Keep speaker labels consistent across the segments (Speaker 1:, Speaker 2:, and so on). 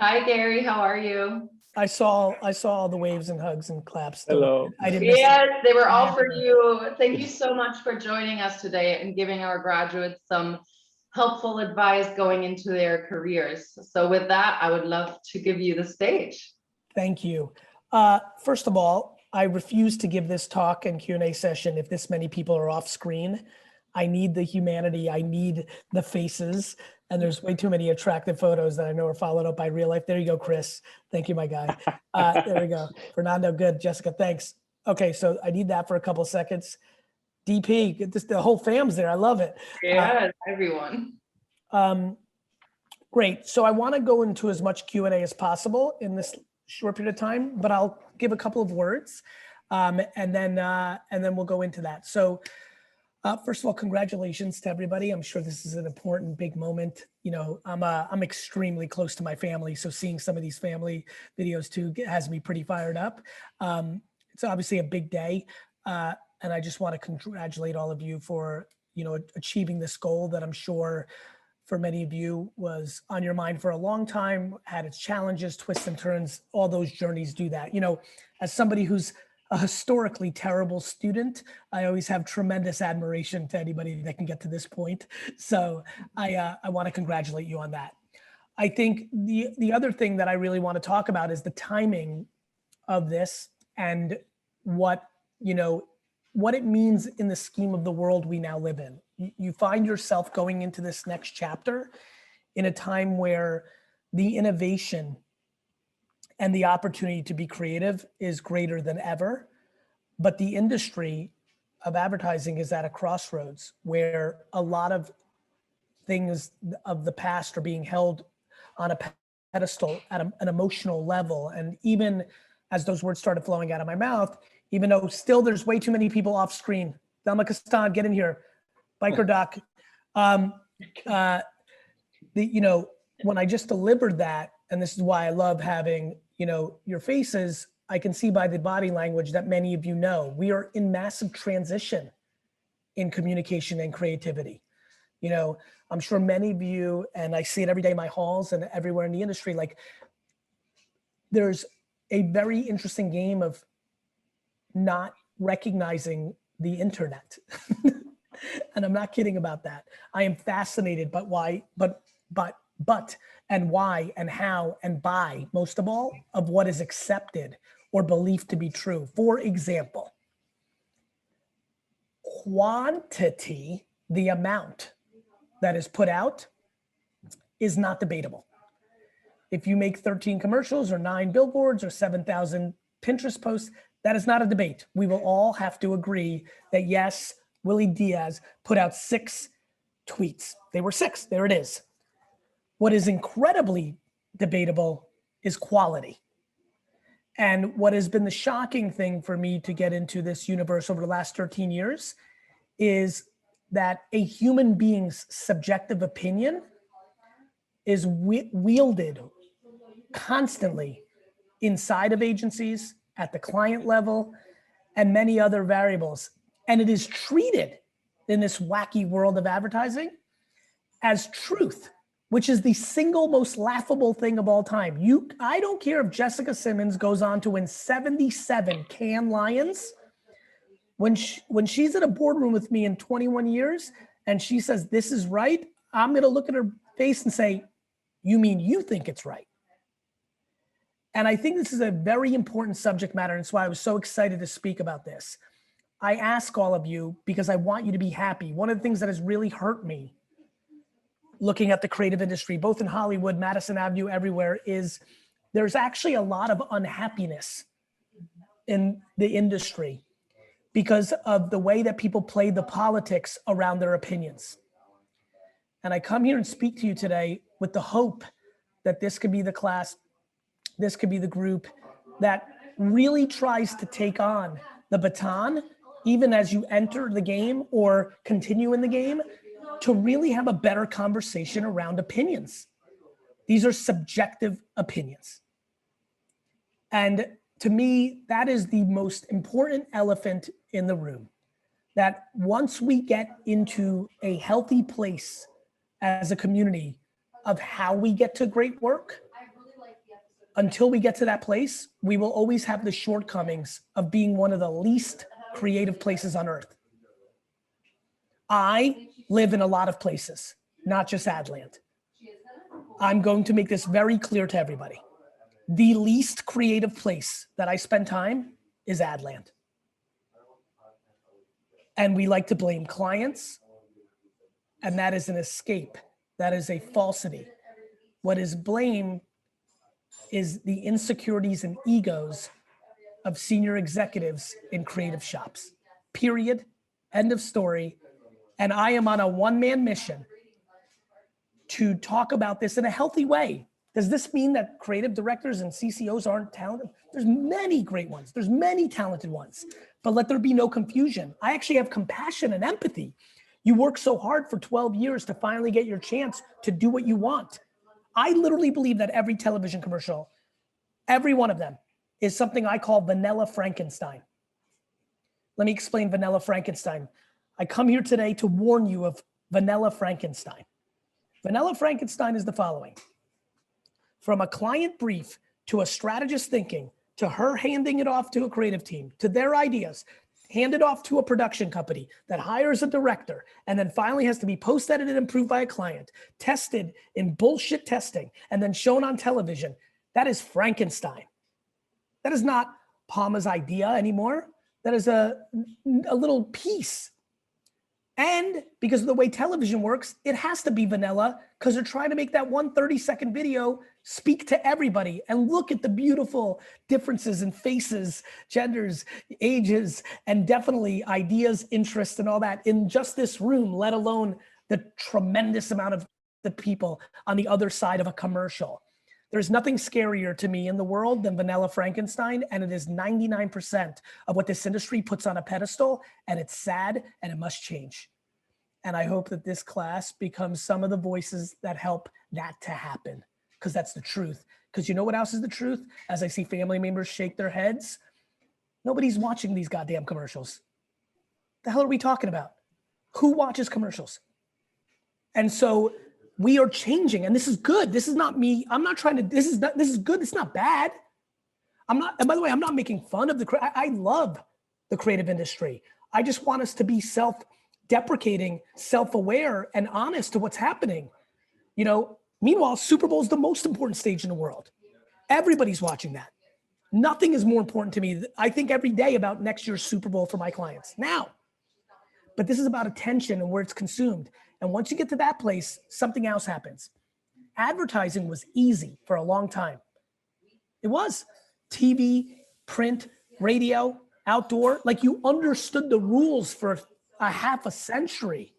Speaker 1: Hi, Gary. How are you?
Speaker 2: I saw all the waves and hugs and claps.
Speaker 3: Hello.
Speaker 2: I didn't miss it.
Speaker 1: Yes, they were all for you. Thank you so much for joining us today and giving our graduates some helpful advice going into their careers. So with that, I would love to give you the stage.
Speaker 2: Thank you. First of all, I refuse to give this talk and Q&A session if this many people are off screen. I need the humanity. I need the faces. And there's way too many attractive photos that I know are followed up by real life. There you go, Chris. Thank you, my guy. There we go. Fernando, good. Jessica, thanks. Okay, so I need that for a couple of seconds. DP, the whole fam's there. I love it.
Speaker 1: Yeah, everyone.
Speaker 2: Great. So I want to go into as much Q&A as possible in this short period of time, but I'll give a couple of words, and then we'll go into that. So first of all, congratulations to everybody. I'm sure this is an important, big moment. You know, I'm extremely close to my family, so seeing some of these family videos too has me pretty fired up. It's obviously a big day, and I just want to congratulate all of you for, you know, achieving this goal that I'm sure for many of you was on your mind for a long time, had its challenges, twists and turns. All those journeys do that. You know, as somebody who's a historically terrible student, I always have tremendous admiration to anybody that can get to this point. So I want to congratulate you on that. I think the other thing that I really want to talk about is the timing of this and what, you know, what it means in the scheme of the world we now live in. You find yourself going into this next chapter in a time where the innovation and the opportunity to be creative is greater than ever. But the industry of advertising is at a crossroads where a lot of things of the past are being held on a pedestal at an emotional level. And even as those words started flowing out of my mouth, even though still there's way too many people off screen. Thelma Castan, get in here. Biker Doc. You know, when I just delivered that, and this is why I love having, you know, your faces, I can see by the body language that many of you know, we are in massive transition in communication and creativity. You know, I'm sure many of you, and I see it every day in my halls and everywhere in the industry, like there's a very interesting game of not recognizing the internet. And I'm not kidding about that. I am fascinated, but why, and why, and how, and by, most of all, of what is accepted or believed to be true. For example, quantity, the amount that is put out, is not debatable. If you make 13 commercials or 9 billboards or 7,000 Pinterest posts, that is not a debate. We will all have to agree that yes, Willie Diaz put out 6 tweets. They were 6, there it is. What is incredibly debatable is quality. And what has been the shocking thing for me to get into this universe over the last 13 years is that a human being's subjective opinion is wielded constantly inside of agencies, at the client level, and many other variables. And it is treated in this wacky world of advertising as truth, which is the single most laughable thing of all time. I don't care if Jessica Simmons goes on to win 77 Cannes Lions. When she's in a boardroom with me in 21 years and she says, this is right, I'm gonna look at her face and say, you mean you think it's right? And I think this is a very important subject matter, and that's why I was so excited to speak about this. I ask all of you because I want you to be happy. One of the things that has really hurt me looking at the creative industry, both in Hollywood, Madison Avenue, everywhere, is there's actually a lot of unhappiness in the industry because of the way that people play the politics around their opinions. And I come here and speak to you today with the hope that this could be the class, this could be the group that really tries to take on the baton, even as you enter the game or continue in the game, to really have a better conversation around opinions. These are subjective opinions. And to me, that is the most important elephant in the room. That once we get into a healthy place as a community of how we get to great work, until we get to that place, we will always have the shortcomings of being one of the least creative places on earth. I live in a lot of places, not just Adland. I'm going to make this very clear to everybody. The least creative place that I spend time is Adland. And we like to blame clients, and that is an escape. That is a falsity. What is blame is the insecurities and egos of senior executives in creative shops. Period. End of story. And I am on a one-man mission to talk about this in a healthy way. Does this mean that creative directors and CCOs aren't talented? There's many great ones. There's many talented ones, but let there be no confusion. I actually have compassion and empathy. You work so hard for 12 years to finally get your chance to do what you want. I literally believe that every television commercial, every one of them, is something I call vanilla Frankenstein. Let me explain vanilla Frankenstein. I come here today to warn you of vanilla Frankenstein. Vanilla Frankenstein is the following. From a client brief to a strategist thinking, to her handing it off to a creative team, to their ideas, hand it off to a production company that hires a director, and then finally has to be post-edited and approved by a client, tested in bullshit testing, and then shown on television. That is Frankenstein. That is not Palma's idea anymore. That is a little piece. And because of the way television works, it has to be vanilla because they're trying to make that 1 30-second video speak to everybody and look at the beautiful differences in faces, genders, ages, and definitely ideas, interests, and all that in just this room, let alone the tremendous amount of the people on the other side of a commercial. There's nothing scarier to me in the world than vanilla Frankenstein, and it is 99% of what this industry puts on a pedestal, and it's sad, and it must change. And I hope that this class becomes some of the voices that help that to happen, because that's the truth. Because you know what else is the truth? As I see family members shake their heads, nobody's watching these goddamn commercials. The hell are we talking about? Who watches commercials? And so we are changing, and this is good. This is not me. I'm not trying to, this is good. It's not bad. I'm not, and by the way, I'm not making fun of I love the creative industry. I just want us to be self-deprecating, self-aware, and honest to what's happening. You know, meanwhile, Super Bowl is the most important stage in the world. Everybody's watching that. Nothing is more important to me. I think every day about next year's Super Bowl for my clients now. But this is about attention and where it's consumed. And once you get to that place, something else happens. Advertising was easy for a long time. It was. TV, print, radio, outdoor, like you understood the rules for a half a century.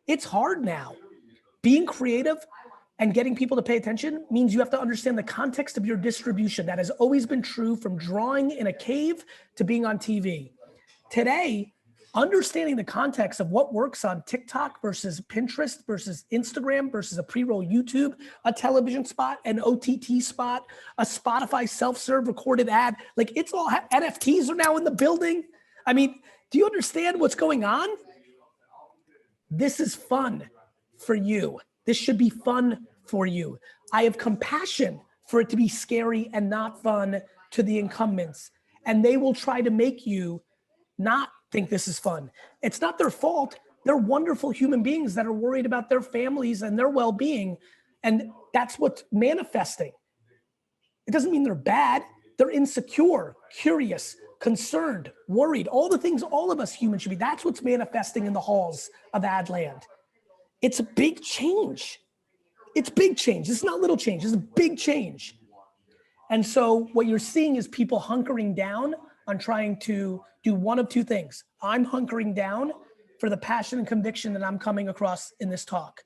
Speaker 2: It's hard now. Being creative and getting people to pay attention means you have to understand the context of your distribution. That has always been true from drawing in a cave to being on TV. Today, understanding the context of what works on TikTok versus Pinterest versus Instagram versus a pre-roll YouTube, a television spot, an OTT spot, a Spotify self-serve recorded ad, like it's all, NFTs are now in the building. I mean, do you understand what's going on? This is fun for you. This should be fun for you. I have compassion for it to be scary and not fun to the incumbents. And they will try to make you not think this is fun. It's not their fault. They're wonderful human beings that are worried about their families and their well-being. And that's what's manifesting. It doesn't mean they're bad. They're insecure, curious, concerned, worried, all the things all of us humans should be. That's what's manifesting in the halls of Adland. It's a big change. It's big change. It's not little change. It's a big change. And so what you're seeing is people hunkering down on trying to do one of two things. I'm hunkering down for the passion and conviction that I'm coming across in this talk.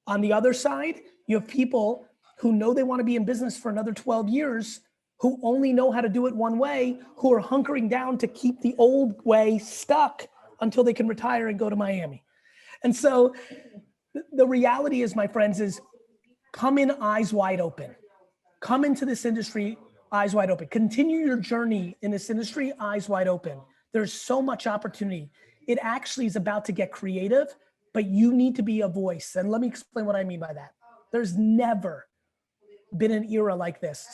Speaker 2: On the other side, you have people who know they want to be in business for another 12 years, who only know how to do it one way, who are hunkering down to keep the old way stuck until they can retire and go to Miami. And so the reality is, my friends, is come in eyes wide open. Come into this industry eyes wide open. Continue your journey in this industry eyes wide open. There's so much opportunity. It actually is about to get creative, but you need to be a voice. And let me explain what I mean by that. There's never been an era like this.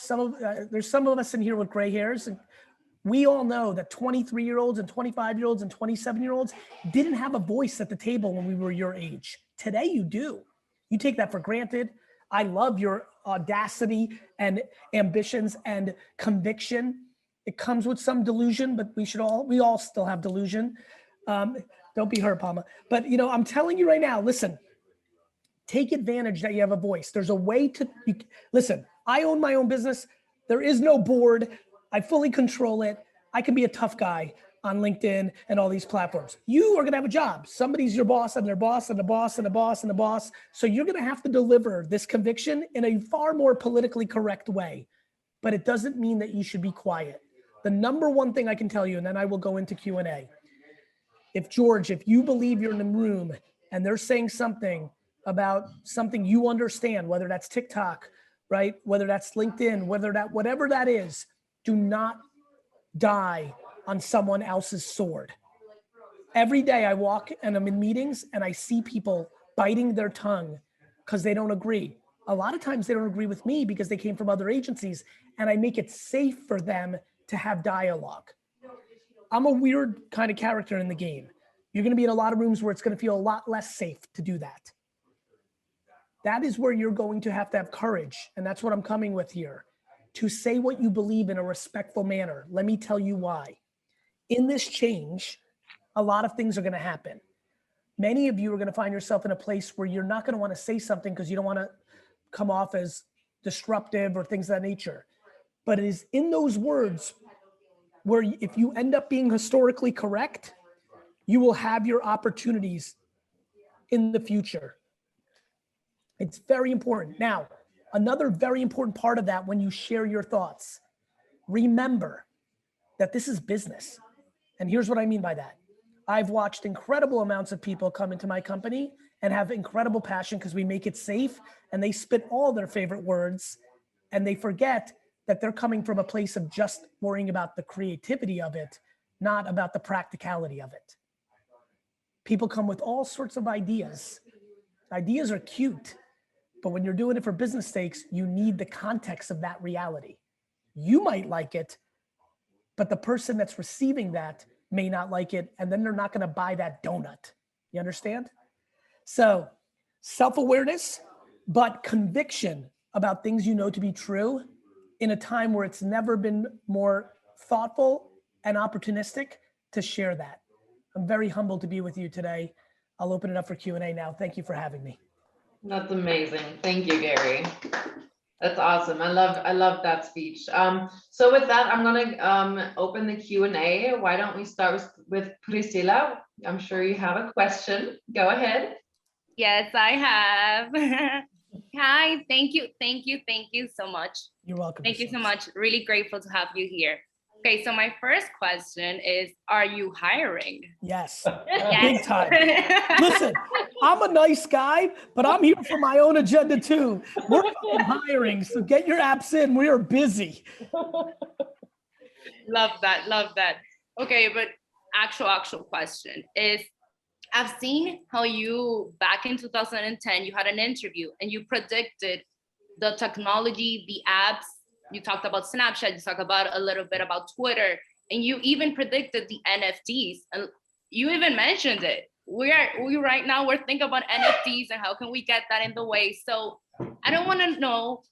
Speaker 2: There's some of us in here with gray hairs, and we all know that 23-year-olds and 25-year-olds and 27-year-olds didn't have a voice at the table when we were your age. Today you do. You take that for granted. I love your audacity and ambitions and conviction. It comes with some delusion, but we all still have delusion. Don't be hurt, Palma. But I'm telling you right now, listen, take advantage that you have a voice. There's a way to listen. I own my own business. There is no board. I fully control it. I can be a tough guy on LinkedIn and all these platforms. You are going to have a job. Somebody's your boss and their boss and the boss and the boss and the boss. So you're going to have to deliver this conviction in a far more politically correct way. But it doesn't mean that you should be quiet. The number one thing I can tell you, and then I will go into Q&A. If you believe you're in the room and they're saying something about something you understand, whether that's TikTok, right? Whether that's LinkedIn, whatever that is, do not die on someone else's sword. Every day I walk and I'm in meetings and I see people biting their tongue because they don't agree. A lot of times they don't agree with me because they came from other agencies, and I make it safe for them to have dialogue. I'm a weird kind of character in the game. You're going to be in a lot of rooms where it's going to feel a lot less safe to do that. That is where you're going to have courage. And that's what I'm coming with here. To say what you believe in a respectful manner. Let me tell you why. In this change, a lot of things are going to happen. Many of you are going to find yourself in a place where you're not going to want to say something because you don't want to come off as disruptive or things of that nature. But it is in those words where if you end up being historically correct, you will have your opportunities in the future. It's very important. Now, another very important part of that when you share your thoughts, remember that this is business. And here's what I mean by that. I've watched incredible amounts of people come into my company and have incredible passion because we make it safe, and they spit all their favorite words, and they forget that they're coming from a place of just worrying about the creativity of it, not about the practicality of it. People come with all sorts of ideas. Ideas are cute, but when you're doing it for business stakes, you need the context of that reality. You might like it, but the person that's receiving that may not like it, and then they're not going to buy that donut. You understand? So self-awareness, but conviction about things you know to be true in a time where it's never been more thoughtful and opportunistic to share that. I'm very humbled to be with you today. I'll open it up for Q&A now. Thank you for having me.
Speaker 1: That's amazing. Thank you, Gary. That's awesome. I love that speech. So with that, I'm gonna open the Q&A. Why don't we start with Priscilla? I'm sure you have a question. Go ahead.
Speaker 3: Yes, I have. Hi, thank you so much.
Speaker 2: You're welcome.
Speaker 3: Thank you so much. Really grateful to have you here. Okay, so my first question is, are you hiring?
Speaker 2: Yes,
Speaker 3: Yes.
Speaker 2: big time. Listen, I'm a nice guy, but I'm here for my own agenda too. We're fucking hiring, so get your apps in. We are busy.
Speaker 3: Love that. Okay, but actual question is, I've seen how you, back in 2010, you had an interview and you predicted the technology, the apps. You talked about Snapchat, you talked about a little bit about Twitter, and you even predicted the NFTs. And you even mentioned it. We right now, we're thinking about NFTs and how can we get that in the way. So I don't want to know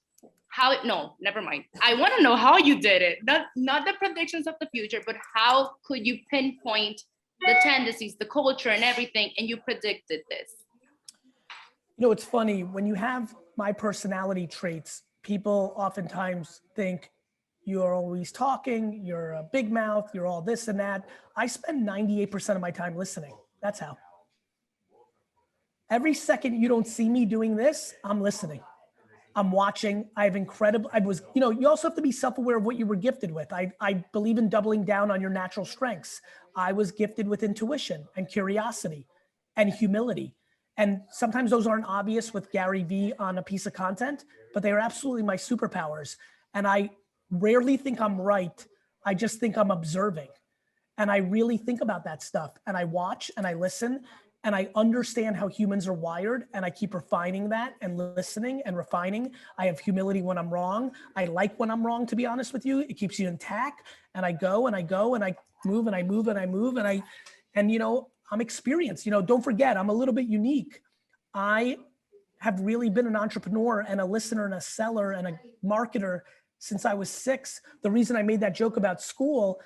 Speaker 3: never mind. I want to know how you did it. Not the predictions of the future, but how could you pinpoint the tendencies, the culture and everything, and you predicted this?
Speaker 2: You know, it's funny, when you have my personality traits, people oftentimes think you're always talking, you're a big mouth, you're all this and that. I spend 98% of my time listening. That's how. Every second you don't see me doing this, I'm listening. I'm watching. You also have to be self-aware of what you were gifted with. I believe in doubling down on your natural strengths. I was gifted with intuition and curiosity and humility. And sometimes those aren't obvious with Gary Vee on a piece of content, but they are absolutely my superpowers. And I rarely think I'm right. I just think I'm observing. And I really think about that stuff. And I watch and I listen. and I understand how humans are wired, and I keep refining that and listening and refining. I have humility when I'm wrong. I like when I'm wrong, to be honest with you. It keeps you intact, and I go and I go and I move and I move and I move and you know, I'm experienced. You know, don't forget, I'm a little bit unique. I have really been an entrepreneur and a listener and a seller and a marketer since I was 6. The reason I made that joke about school,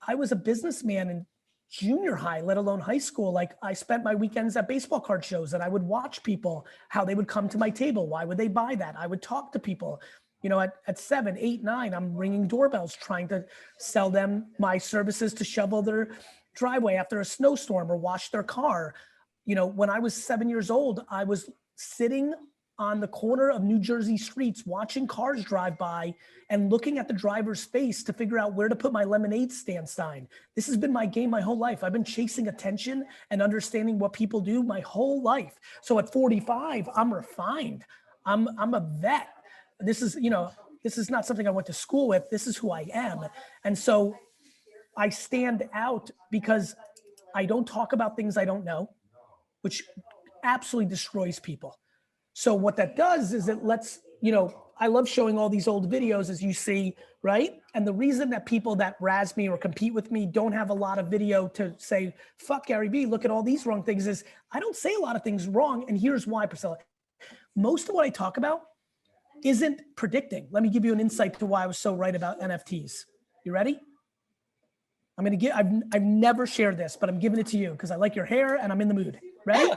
Speaker 2: I was a businessman in junior high, let alone high school. Like, I spent my weekends at baseball card shows, and I would watch people, how they would come to my table. Why would they buy that? I would talk to people. You know, at 7, 8, 9, I'm ringing doorbells trying to sell them my services to shovel their driveway after a snowstorm or wash their car. You know, when I was 7 years old, I was sitting on the corner of New Jersey streets, watching cars drive by and looking at the driver's face to figure out where to put my lemonade stand sign. This has been my game my whole life. I've been chasing attention and understanding what people do my whole life. So at 45, I'm refined. I'm a vet. This is, you know, this is not something I went to school with. This is who I am. And so I stand out because I don't talk about things I don't know, which absolutely destroys people. So what that does is it lets, you know, I love showing all these old videos, as you see, right? And the reason that people that razz me or compete with me don't have a lot of video to say, fuck Gary Vee, look at all these wrong things, is I don't say a lot of things wrong. And here's why, Priscilla. Most of what I talk about isn't predicting. Let me give you an insight to why I was so right about NFTs. You ready? I'm gonna give, I've never shared this, but I'm giving it to you because I like your hair and I'm in the mood. Ready?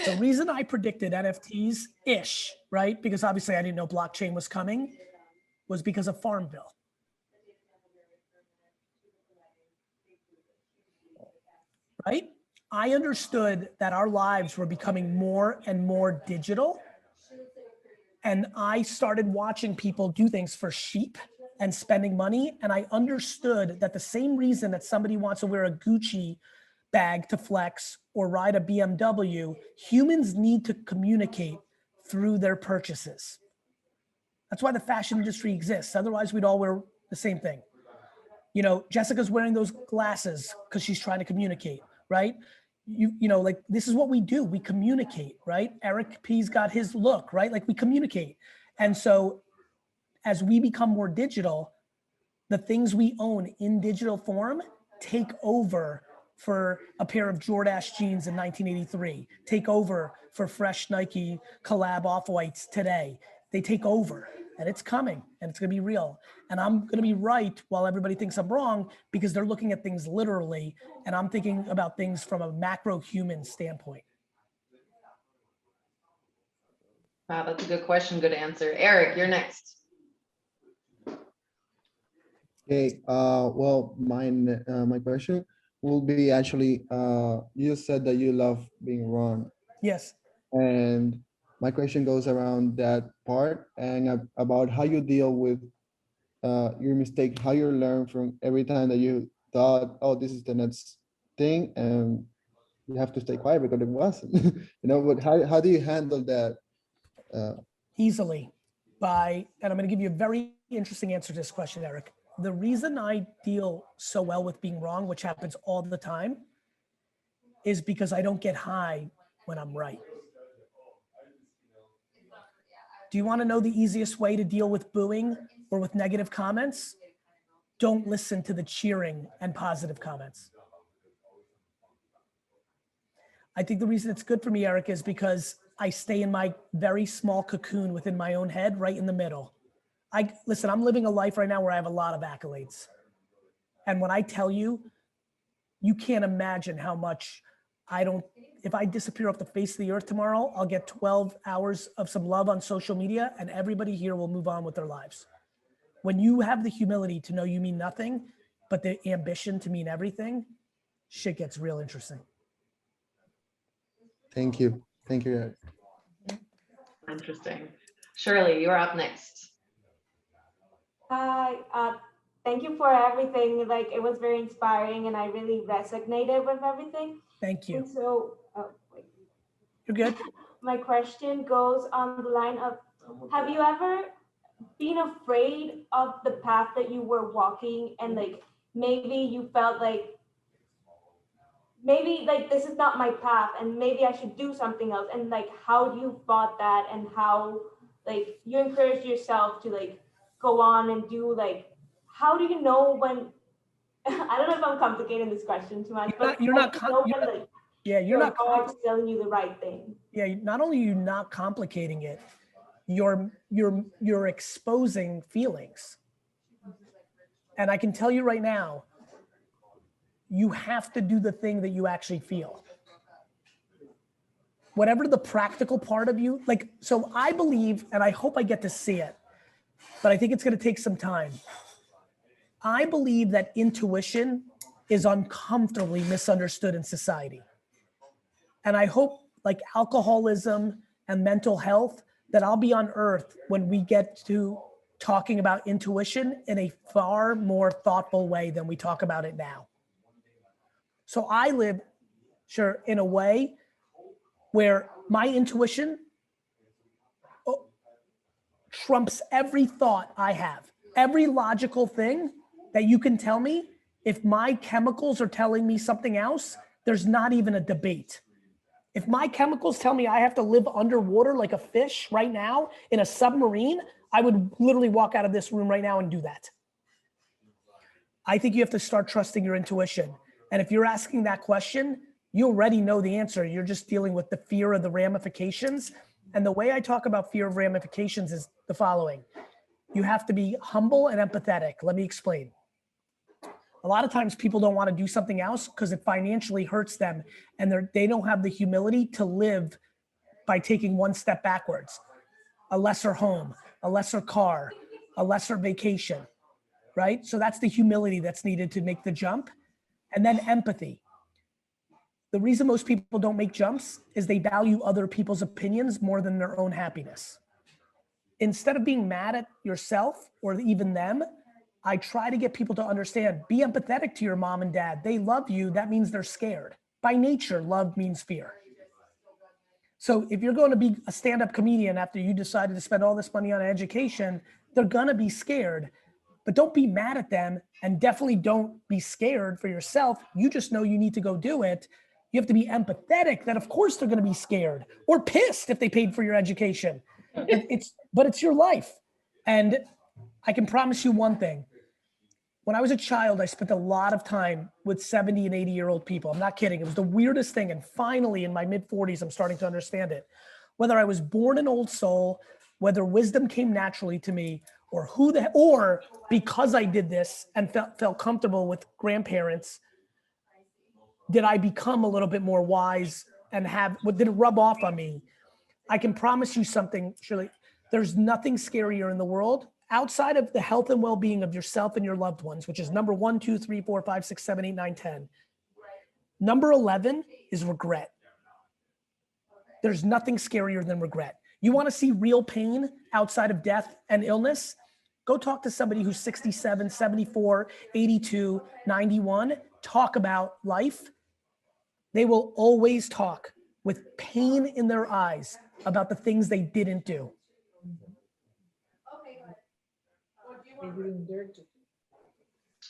Speaker 2: The reason I predicted NFTs-ish, right? Because obviously I didn't know blockchain was coming, was because of Farm Bill. Right? I understood that our lives were becoming more and more digital. And I started watching people do things for sheep and spending money. And I understood that the same reason that somebody wants to wear a Gucci bag to flex or ride a BMW, humans need to communicate through their purchases. That's why the fashion industry exists. Otherwise, we'd all wear the same thing. You know, Jessica's wearing those glasses because she's trying to communicate, right? You know, like, this is what we do. We communicate, right? Eric P's got his look, right? Like, we communicate. And so as we become more digital, the things we own in digital form take over for a pair of Jordache jeans in 1983, take over for fresh Nike collab off-whites today. They take over, and it's coming, and it's gonna be real. And I'm gonna be right while everybody thinks I'm wrong, because they're looking at things literally, and I'm thinking about things from a macro human standpoint.
Speaker 1: Wow, that's a good question, good answer. Eric, you're next.
Speaker 4: Okay, well, my question will be actually, you said that you love being wrong.
Speaker 2: Yes.
Speaker 4: And my question goes around that part and about how you deal with your mistake, how you learn from every time that you thought, oh, this is the next thing, and you have to stay quiet because it wasn't. You know, but how do you handle that?
Speaker 2: Easily by, and I'm going to give you a very interesting answer to this question, Eric. The reason I deal so well with being wrong, which happens all the time, is because I don't get high when I'm right. Do you want to know the easiest way to deal with booing or with negative comments? Don't listen to the cheering and positive comments. I think the reason it's good for me, Eric, is because I stay in my very small cocoon within my own head, right in the middle. Listen, I'm living a life right now where I have a lot of accolades. And when I tell you, you can't imagine how much if I disappear off the face of the earth tomorrow, I'll get 12 hours of some love on social media and everybody here will move on with their lives. When you have the humility to know you mean nothing, but the ambition to mean everything, shit gets real interesting.
Speaker 4: Thank you. Thank you, Eric.
Speaker 1: Interesting. Shirley, you're up next.
Speaker 5: Hi, thank you for everything. Like, it was very inspiring and I really resonated with everything.
Speaker 2: Thank you.
Speaker 5: And so, wait.
Speaker 2: You're good.
Speaker 5: My question goes on the line of, have you ever been afraid of the path that you were walking and like maybe you felt like maybe like this is not my path and maybe I should do something else. And like, how do you fought that, and how like you encourage yourself to like go on and do, like, how do you know when, I don't know if I'm complicating this question too much, but
Speaker 2: You're
Speaker 5: how
Speaker 2: not,
Speaker 5: do you know when, like,
Speaker 2: yeah, you're
Speaker 5: your
Speaker 2: not,
Speaker 5: heart's telling you the right thing?
Speaker 2: yeah, not only are you not complicating it, you're exposing feelings. And I can tell you right now, you have to do the thing that you actually feel. Whatever the practical part of you, like, so I believe, and I hope I get to see it, but I think it's going to take some time. I believe that intuition is uncomfortably misunderstood in society. And I hope, like alcoholism and mental health, that I'll be on earth when we get to talking about intuition in a far more thoughtful way than we talk about it now. So I live, sure, in a way where my intuition trumps every thought I have. Every logical thing that you can tell me, if my chemicals are telling me something else, there's not even a debate. If my chemicals tell me I have to live underwater like a fish right now in a submarine, I would literally walk out of this room right now and do that. I think you have to start trusting your intuition. And if you're asking that question, you already know the answer. You're just dealing with the fear of the ramifications. And the way I talk about fear of ramifications is the following. You have to be humble and empathetic. Let me explain. A lot of times people don't want to do something else because it financially hurts them, and they don't have the humility to live by taking one step backwards. A lesser home, a lesser car, a lesser vacation, right? So that's the humility that's needed to make the jump. And then empathy. The reason most people don't make jumps is they value other people's opinions more than their own happiness. Instead of being mad at yourself or even them, I try to get people to understand, be empathetic to your mom and dad. They love you. That means they're scared. By nature, love means fear. So if you're going to be a stand-up comedian after you decided to spend all this money on education, they're going to be scared. But don't be mad at them, and definitely don't be scared for yourself. You just know you need to go do it. You have to be empathetic that of course they're going to be scared or pissed if they paid for your education. But it's your life. And I can promise you one thing. When I was a child, I spent a lot of time with 70 and 80-year-old people. I'm not kidding. It was the weirdest thing. And finally, in my mid-40s, I'm starting to understand it. Whether I was born an old soul, whether wisdom came naturally to me, or because I did this and felt comfortable with grandparents, did I become a little bit more wise and did it rub off on me? I can promise you something, Shirley. There's nothing scarier in the world outside of the health and well-being of yourself and your loved ones, which is number 1, 2, 3, 4, 5, 6, 7, 8, 9, 10. Number 11 is regret. There's nothing scarier than regret. You want to see real pain outside of death and illness? Go talk to somebody who's 67, 74, 82, 91. Talk about life. They will always talk with pain in their eyes about the things they didn't do.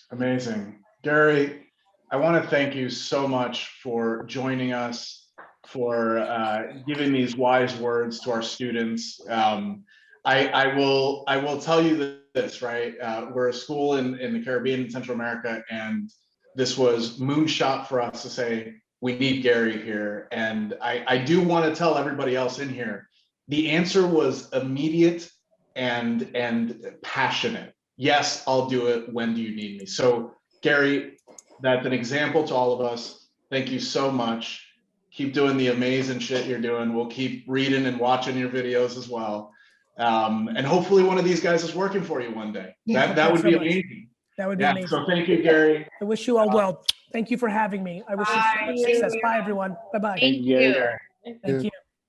Speaker 6: Amazing. Gary, I want to thank you so much for joining us, for giving these wise words to our students. I will tell you this, right? We're a school in the Caribbean and Central America, and this was moonshot for us to say, we need Gary here. And I do want to tell everybody else in here, the answer was immediate and passionate. Yes, I'll do it. When do you need me? So Gary, that's an example to all of us. Thank you so much. Keep doing the amazing shit you're doing. We'll keep reading and watching your videos as well. And hopefully one of these guys is working for you one day. That would be amazing.
Speaker 2: That would be amazing.
Speaker 6: So thank you, Gary.
Speaker 2: I wish you all well. Thank you for having me. I wish you so much success. Bye, everyone. Bye-bye.
Speaker 3: Thank you.
Speaker 2: Thank you.